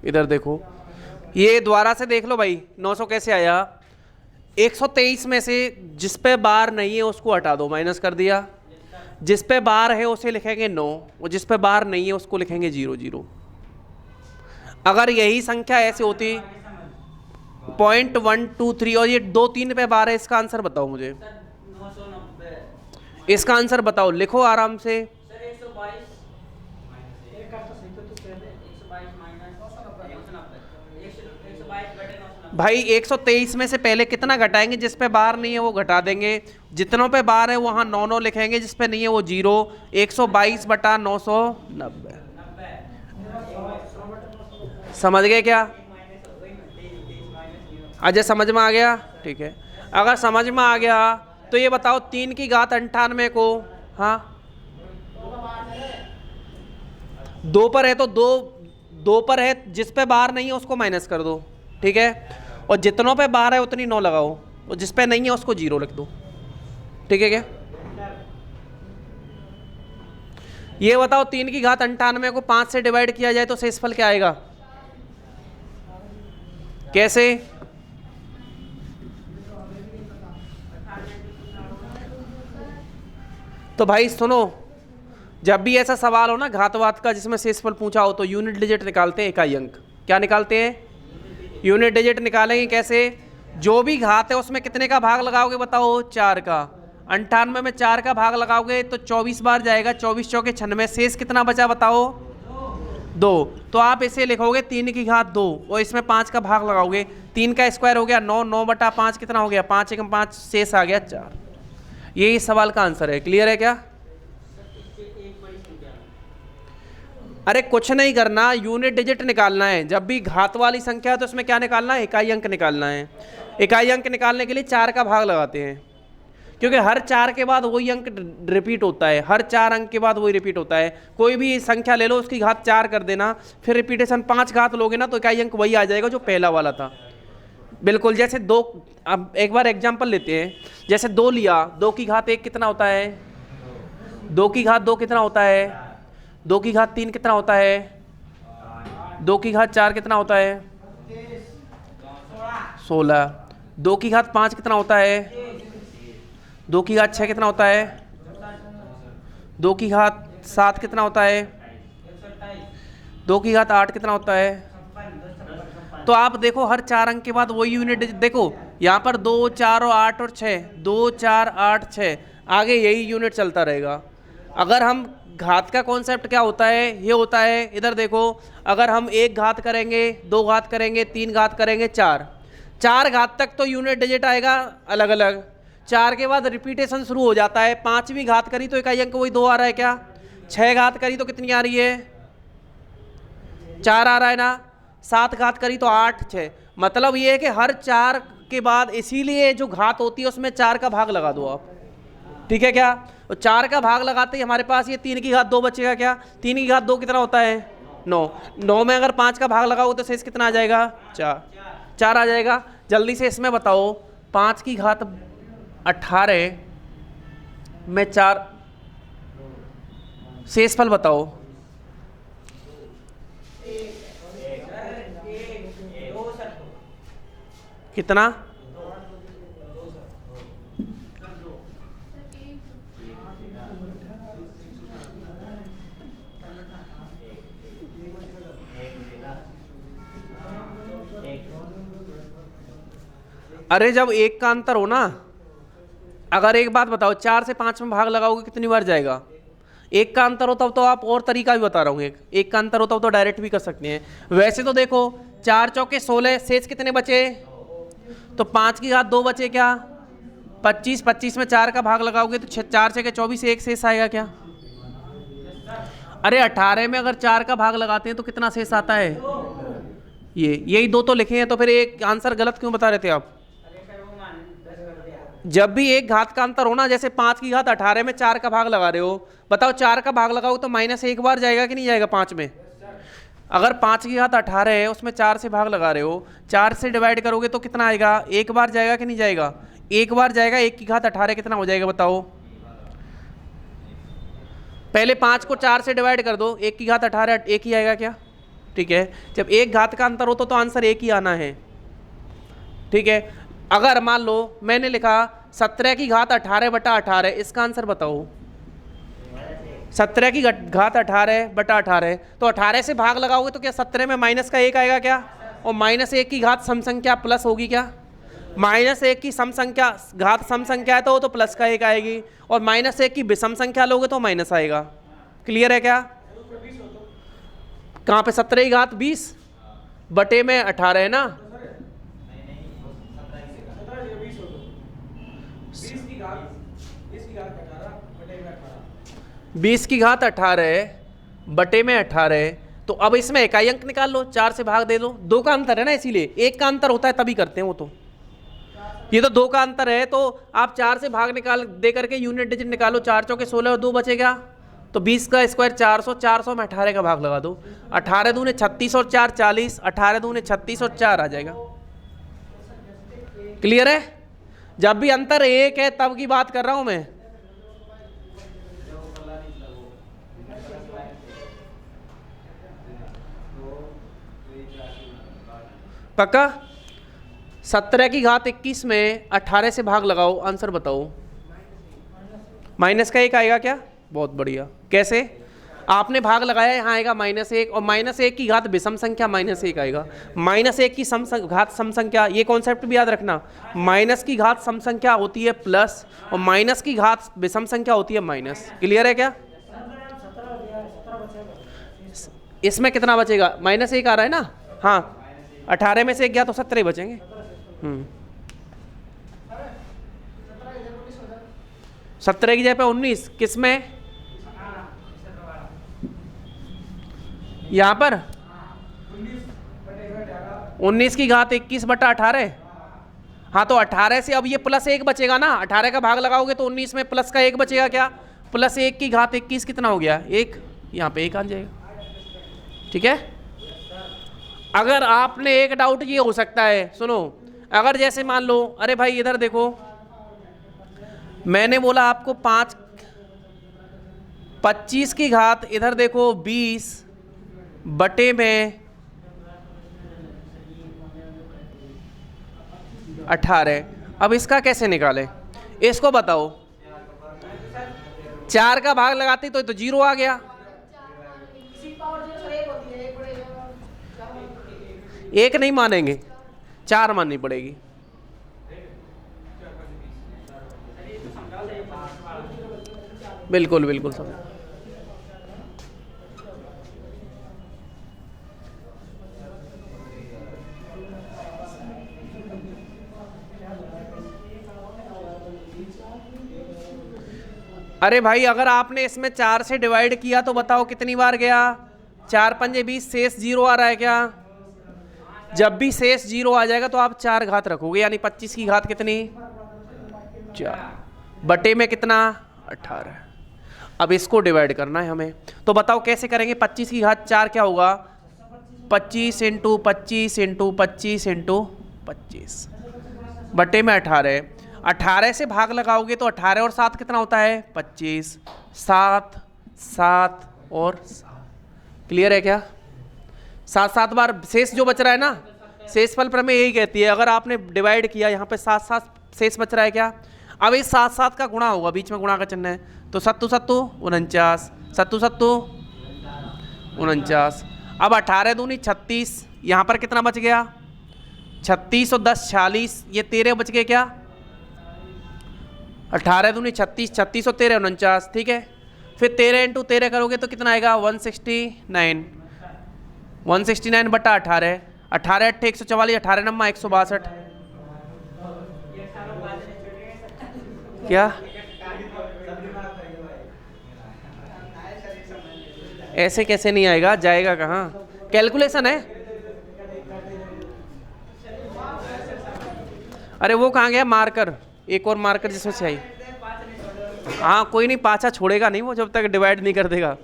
इधर देखो, ये दोबारा से देख लो भाई, 900 कैसे आया? 123 में से जिस पे बार नहीं है उसको हटा दो, माइनस कर दिया। जिस पे बार है उसे लिखेंगे 9 और जिस पे बार नहीं है उसको लिखेंगे 0 0। अगर यही संख्या ऐसे होती 0.123 और ये 2 3 पे बार है, इसका आंसर बताओ मुझे, 990 इसका आंसर बताओ, लिखो आराम से। सर 122 एक का तो सही तो पहले 122 माइनस 122 भाई 123 में से पहले कितना घटाएंगे? जिस पे बार नहीं है वो घटा देंगे, जितनों पे बार है वहाँ 9 9 लिखेंगे, जिस पे नहीं है वो 0। 122 बटा 990। समझ गए क्या? अजय समझ में आ गया? ठीक है, अगर समझ में आ गया तो ये बताओ 3 की घात 98 को, हाँ 2 पर है तो 2 पर है, जिस पे बार नहीं है उसको माइनस कर दो, ठीक है, और जितनों पे बार है उतनी 9 लगाओ और जिस पे नहीं है उसको 0 लिख दो, ठीक है क्या? ये बताओ 3 की घात 98 को 5 से डिवाइड किया जाए तो शेषफल क्या आएगा? कैसे? तो भाई सुनो, जब भी ऐसा सवाल हो ना घातवात का जिसमें शेषफल पूछा हो तो यूनिट डिजिट निकालते हैं, इकाई अंक। क्या निकालते हैं? यूनिट डिजिट निकालेंगे कैसे? जो भी घात है उसमें कितने का भाग लगाओगे बताओ? 4 का। 98 में 4 का भाग लगाओगे तो 24 बार जाएगा, 24 चौके 96, शेष कितना बचा बताओ? 2। तो आप इसे लिखोगे 3 की घात 2 और इसमें 5 का भाग लगाओगे, 3 का स्क्वायर हो गया 9, 9 बटा 5 कितना हो गया? 5 एकम 5, शेष आ गया 4। यही इस सवाल का आंसर है। क्लियर है क्या? अरे कुछ नहीं करना, यूनिट डिजिट निकालना है। जब भी घात वाली संख्या है तो उसमें क्या निकालना है? इकाई अंक निकालना है। इकाई अंक निकालने के लिए 4 का भाग लगाते हैं, क्योंकि हर 4 के बाद वही अंक रिपीट होता है, हर 4 अंक के बाद वही रिपीट होता है। कोई भी संख्या ले लो उसकी घात 4 कर देना, फिर रिपीटेशन 5 घात लोगे ना तो इकाई अंक वही आ जाएगा जो पहला वाला था। बिल्कुल, जैसे 2, अब एक बार एग्जाम्पल लेते हैं, जैसे 2 लिया, 2 की घात 1 कितना होता है? 2 की घात 2 कितना होता है? 2 की घात 3 कितना होता है? 2 की घात 4 कितना होता है? 16। 2 की घात 5 कितना होता है? 2 की घात 6 कितना होता है? 2 की घात 7 कितना होता है? 2 की घात 8 कितना होता है? तो आप देखो हर 4 अंक के बाद वही यूनिट देखो, यहाँ पर 2 4 और 8 और 6, 2 4 8 6, आगे यही यूनिट चलता रहेगा। अगर हम घात का कॉन्सेप्ट क्या होता है? ये होता है, इधर देखो, अगर हम 1 घात करेंगे, 2 घात करेंगे, 3 घात करेंगे, 4 घात तक तो यूनिट डिजिट आएगा अलग अलग। 4 के बाद रिपीटेशन शुरू हो जाता है। 5वीं घात करी तो इकाई अंक वही 2 आ रहा है क्या? 6 घात करी तो कितनी आ रही है? 4 आ रहा है ना? 7 घात करी तो 8 6। मतलब ये है कि हर 4 के बाद, इसीलिए जो घात होती है उसमें 4 का भाग लगा दो आप, ठीक है क्या? तो 4 का भाग लगाते ही हमारे पास ये 3 की घात 2 बचेगा क्या? 3 की घात 2 कितना होता है? 9। 9 में अगर 5 का भाग लगाओ तो शेष कितना आ जाएगा? 4 आ जाएगा। जल्दी से इसमें बताओ 5 की घात 18 में 4, शेषफल बताओ। कितना? अरे जब 1 का अंतर हो ना, अगर एक बात बताओ, 4 से 5 में भाग लगाओगे कितनी बार जाएगा? 1 का अंतर होता तो आप और तरीका भी बता रहा हूँ, एक का अंतर होता तो डायरेक्ट भी कर सकते हैं। वैसे तो देखो 4 चौके 16, शेष कितने बचे? तो 5 की घात 2 बचे क्या? 25। 25 में 4 का भाग लगाओगे तो 4 से 24, एक शेष आएगा क्या? अरे 18 में अगर 4 का भाग लगाते हैं तो कितना शेष आता है? यही 2 तो लिखे हैं, तो फिर एक आंसर गलत क्यों बता रहे थे आप? जब भी एक घात का अंतर हो ना, जैसे 5 की घात 18 में 4 का भाग लगा रहे हो, बताओ 4 का भाग लगाओ तो -1 बार जाएगा कि नहीं जाएगा 5 में? अगर 5 की घात 18 है उसमें 4 से भाग लगा रहे हो, 4 से डिवाइड करोगे तो कितना आएगा? 1 बार जाएगा कि नहीं जाएगा? 1 बार जाएगा। 1 की घात 18 कितना हो जाएगा बताओ? पहले 5 को 4 से डिवाइड कर दो, 1 की घात 18 1 ही आएगा क्या? ठीक है। जब एक घात का अंतर हो तो आंसर एक ही आना है, ठीक है। अगर मान लो मैंने लिखा 17 की घात 18 बटा 18, इसका आंसर बताओ। 17 की घात 18 बटा 18, तो 18 से भाग लगाओगे तो क्या 17 में माइनस का 1 आएगा क्या? और -1 की घात सम संख्या प्लस होगी क्या? -1 की सम संख्या घात सम संख्या है तो प्लस का 1 आएगी, और -1 की विषम संख्या लोगे तो माइनस आएगा। क्लियर है क्या? कहाँ पे 17 की घात 20 बटे में 18 है ना? 20 की घात 18 बटे में 18, तो अब इसमें इकाई अंक निकाल लो, 4 से भाग दे दो। 2 का अंतर है ना, इसीलिए 1 का अंतर होता है तभी करते हैं वो, तो ये तो 2 का अंतर है, तो आप 4 से भाग निकाल दे करके यूनिट डिजिट निकालो। 4 चौके 16 और 2 बचेगा, तो 20 का स्क्वायर 400, 400 में 18 का भाग लगा दो। 18 दूने 36 और 4 40, 18 दूने 36 और 4 आ जाएगा। क्लियर है? जब भी अंतर 1 है तब की बात कर रहा हूं मैं। पक्का? 17 की घात 21 में 18 से भाग लगाओ, आंसर बताओ। माइनस का 1 आएगा क्या? बहुत बढ़िया। कैसे? आपने भाग लगाया, यहाँ आएगा -1, और -1 की घात विषम संख्या -1 आएगा। -1 की घात सम संख्या, ये कॉन्सेप्ट भी याद रखना। माइनस की घात सम संख्या होती है प्लस, और माइनस की घात विषम संख्या होती है माइनस। क्लियर है क्या? इसमें कितना बचेगा? -1 आ रहा है ना? हाँ, 18 में से 1 गया तो 17 बचेंगे। 17 की जगह पे 19, किस में? यहाँ पर 19 की घात 21 बटा 18। हाँ, तो 18 से अब ये +1 बचेगा ना, 18 का भाग लगाओगे तो 19 में प्लस का 1 बचेगा क्या? +1 की घात 21 कितना हो गया? 1, यहाँ पे 1 आ जाएगा। ठीक है। अगर आपने एक डाउट ये हो सकता है, सुनो, अगर जैसे मान लो, अरे भाई इधर देखो, मैंने बोला आपको 25 की घात इधर देखो 20 बटे में 18, अब इसका कैसे निकालें? इसको बताओ। 4 का भाग लगाते तो 0 आ गया। 1 नहीं मानेंगे, 4 माननी पड़ेगी। बिल्कुल बिल्कुल समझ। अरे भाई, अगर आपने इसमें 4 से डिवाइड किया तो बताओ कितनी बार गया? 4 पंजे 20, शेष 0 आ रहा है क्या? जब भी शेष 0 आ जाएगा तो आप 4 घात रखोगे, यानी 25 की घात कितनी? 4 बटे में कितना? 18। अब इसको डिवाइड करना है हमें, तो बताओ कैसे करेंगे? 25 की घात 4 क्या होगा? 25 इंटू 25 इंटू 25 इंटू 25 बटे में 18। 18 से भाग लगाओगे तो 18 और 7 कितना होता है? 25। 7 7 और 7। क्लियर है क्या? 7 बार शेष जो बच रहा है ना, शेषफल प्रमेय यही कहती है, अगर आपने डिवाइड किया यहाँ पे 7 शेष बच रहा है क्या? अब इस 7 का गुणा होगा, बीच में गुणा का चिन्ह है, तो 7 7 49, 7 7 49। अब 18 दूनी 36, यहाँ पर कितना बच गया? 36 और 10 46, ये 13 बच गए क्या? 18 दूनी 36, 36 और 13 49। ठीक है, फिर 13 इंटू 13 करोगे तो कितना आएगा? 169। 169 बटा 18, 18 8 144, 18 नम्मा 162। क्या ऐसे कैसे नहीं आएगा? जाएगा कहाँ? कैलकुलेशन है। अरे वो कहाँ गया मार्कर? एक और मार्कर जिसमें चाहिए। हाँ कोई नहीं, पाछा छोड़ेगा नहीं वो जब तक डिवाइड नहीं कर देगा।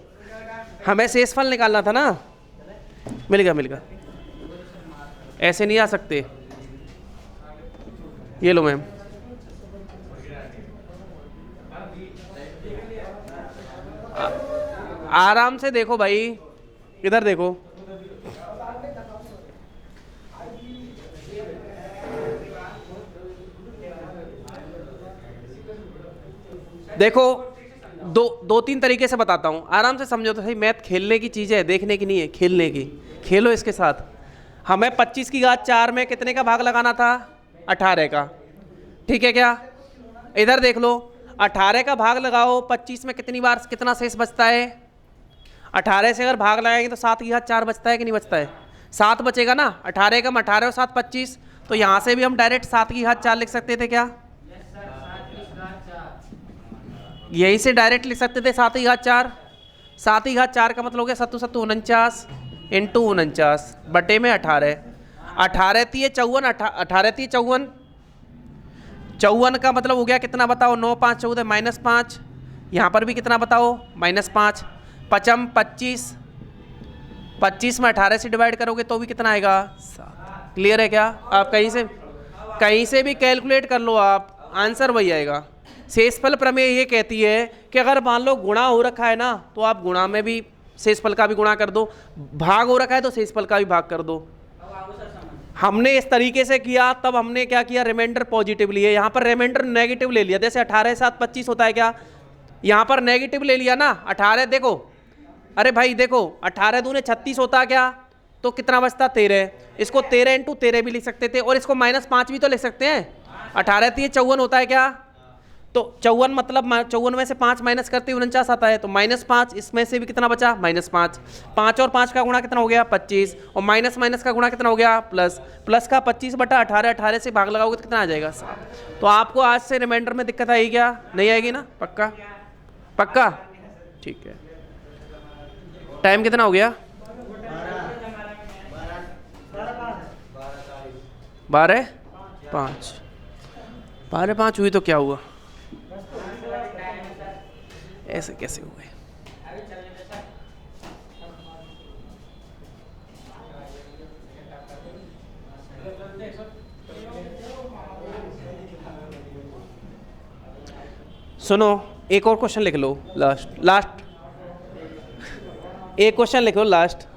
हमें शेषफल निकालना था ना। मिल गया। ऐसे नहीं आ सकते। ये लो मैम, आराम से देखो भाई, इधर देखो। देखो दो तीन तरीके से बताता हूँ, आराम से समझो तो सही। मैथ खेलने की चीज़ है, देखने की नहीं है, खेलने की। खेलो इसके साथ। हमें 25 की घात 4 में कितने का भाग लगाना था? 18 का। ठीक है क्या? इधर देख लो, 18 का भाग लगाओ 25 में, कितनी बार कितना शेष बचता है? 18 से अगर भाग लगाएंगे तो 7 की घात 4 बचता है कि नहीं बचता है? 7 बचेगा ना। 18 कम 18 और 7 25। तो यहाँ से भी हम डायरेक्ट 7 की घात 4 लिख सकते थे क्या? यही से डायरेक्ट लिख सकते थे 7 की घात 4। 7 की घात 4 का मतलब हो गया 7 7 49 इंटू 49 बटे में 18। 18 तीय 54, 18 तीय 54। 54 का मतलब हो गया कितना बताओ? 9 5 14 -5। यहाँ पर भी कितना बताओ? -5। 5 25। 25 में 18 से डिवाइड करोगे तो भी कितना आएगा? 7। क्लियर है क्या? आप कहीं से भी कैलकुलेट कर लो, आप आंसर वही आएगा। शेषफल प्रमेय ये कहती है कि अगर मान लो गुणा हो रखा है ना, तो आप गुणा में भी शेषफल का भी गुणा कर दो, भाग हो रखा है तो शेषफल का भी भाग कर दो। हमने इस तरीके से किया, तब हमने क्या किया? रिमाइंडर पॉजिटिव लिए। यहाँ पर रिमाइंडर नेगेटिव ले लिया। जैसे 18 7 25 होता है क्या? यहाँ पर नेगेटिव ले लिया ना। 18 देखो, अरे भाई देखो, 18 दूने 36 होता है क्या? तो कितना बचता? 13। इसको 13 इंटू 13 भी लिख सकते थे, और इसको -5 भी तो लिख सकते हैं। 18 तीय 54 होता है क्या? तो 54 मतलब 54 में से 5 माइनस करते 49 आता है। तो -5, इसमें से भी कितना बचा? -5। 5 और 5 का गुणा कितना हो गया? 25। और माइनस माइनस का गुणा कितना हो गया? प्लस। प्लस का 25 बटा 18, 18 से भाग लगाओगे तो कितना आ जाएगा? 7। तो आपको आज से रिमाइंडर में दिक्कत आएगी क्या? नहीं आएगी ना? पक्का? पक्का? ठीक है। टाइम कितना हो गया? 12:05। 12:05 हुई तो क्या हुआ? ऐसे कैसे हुए? सुनो, एक और क्वेश्चन लिख लो। लास्ट एक क्वेश्चन लिखो लास्ट।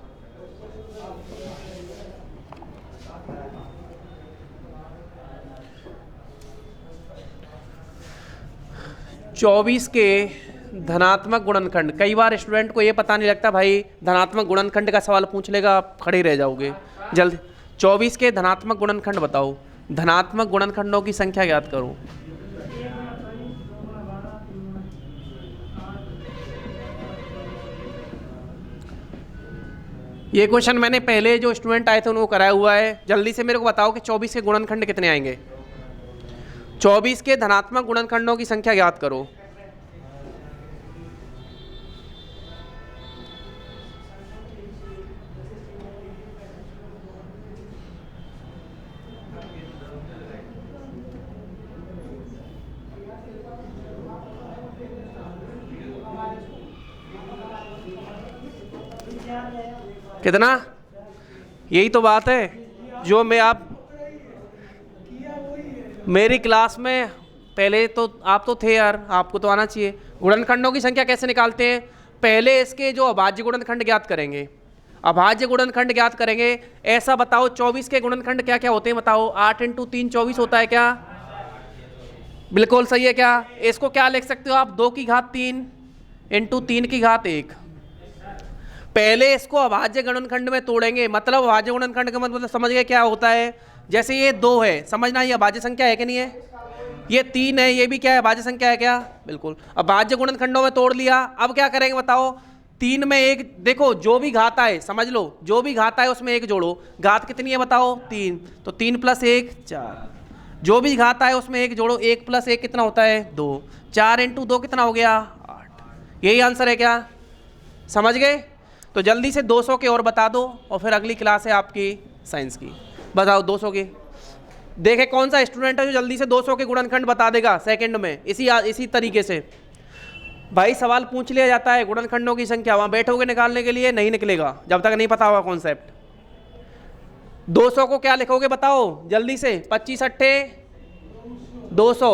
चौबीस के धनात्मक गुणनखंड। कई बार स्टूडेंट को ये पता नहीं लगता भाई, धनात्मक गुणनखंड का सवाल पूछ लेगा, आप खड़े रह जाओगे जल्दी। 24 के धनात्मक गुणनखंड बताओ। धनात्मक गुणनखंडों की संख्या ज्ञात करो। ये क्वेश्चन मैंने पहले जो स्टूडेंट आए थे उनको कराया हुआ है। जल्दी से मेरे को बताओ कि 24 के गुणनखंड कितने आएंगे। 24 के धनात्मक गुणनखंडों की संख्या ज्ञात करो। कितना? यही तो बात है जो मैं मेरी क्लास में पहले तो आप तो थे यार, आपको तो आना चाहिए। गुणनखंडों की संख्या कैसे निकालते हैं? पहले इसके जो अभाज्य गुणनखंड ज्ञात करेंगे। अभाज्य गुणनखंड ज्ञात करेंगे। ऐसा बताओ 24 के गुणनखंड क्या क्या होते हैं बताओ। 8 × 3 24 होता है क्या? बिल्कुल सही है क्या? इसको क्या लिख सकते हो आप? 2 की घात 3 इंटू 3 की घात 1। पहले इसको अभाज्य गुणनखंड में तोड़ेंगे। मतलब अभाज्य गुणनखंड का मतलब समझ गए क्या होता है? जैसे ये 2 है, समझना ये अभाज्य संख्या है कि नहीं है? ये 3 है, ये भी क्या है? अभाज्य संख्या है क्या? बिल्कुल। अभाज्य गुणनखंडों में तोड़ लिया। अब क्या करेंगे बताओ? 3 में 1 देखो, जो भी घात आए समझ लो, जो भी घात आए उसमें 1 जोड़ो। घात कितनी है बताओ? 3। तो 3 + 1 4। जो भी घात आए उसमें 1 जोड़ो। 1 + 1 कितना होता है? 2। 4 × 2 कितना हो गया? 8। यही आंसर है क्या? समझ गए? तो जल्दी से 200 के और बता दो, और फिर अगली क्लास है आपकी साइंस की। बताओ 200 के। देखे कौन सा स्टूडेंट है जो जल्दी से 200 के गुणनखंड बता देगा सेकंड में, इसी तरीके से। भाई सवाल पूछ लिया जाता है गुणनखंडों की संख्या, वहाँ बैठोगे निकालने के लिए नहीं निकलेगा जब तक नहीं पता होगा कॉन्सेप्ट। 200 को क्या लिखोगे बताओ जल्दी से? 25 अट्ठे 200।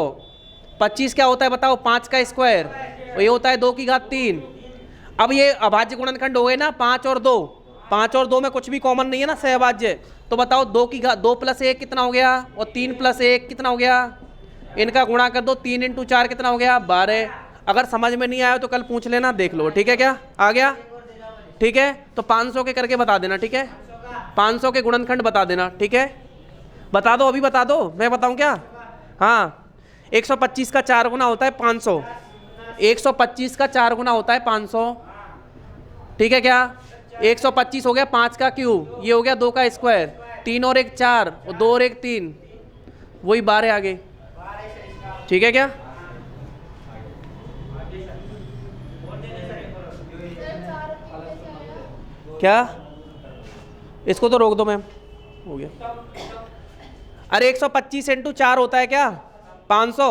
25 क्या होता है बताओ? 5 का स्क्वायर, और ये होता है 2 की घात 3। अब ये अभाज्य गुणनखंड हो गए ना, 5 और 2। 5 और 2 में कुछ भी कॉमन नहीं है ना, सहभाज्य। तो बताओ 2 + 1 कितना हो गया, और 3 + 1 कितना हो गया, इनका गुणा कर दो। 3 × 4 कितना हो गया, 12। अगर समझ में नहीं आया तो कल पूछ लेना, देख लो, ठीक है क्या, आ गया, ठीक है। तो 500 के करके बता देना, ठीक है, 500 के गुणनखंड बता देना, ठीक है, बता दो, अभी बता दो, मैं बताऊं क्या। हाँ, 125 का 4 गुना होता है 500, 125 का 4 गुना होता है 500, ठीक है क्या। 125 हो गया 5 का क्यूब, ये हो गया 2 का स्क्वायर, 3 और 1 4, और 2 और 1 3, वही 12 आ गए, ठीक है क्या। क्या, इसको तो रोक दो मैम, हो गया। अरे 125 × 4 होता है क्या, 500,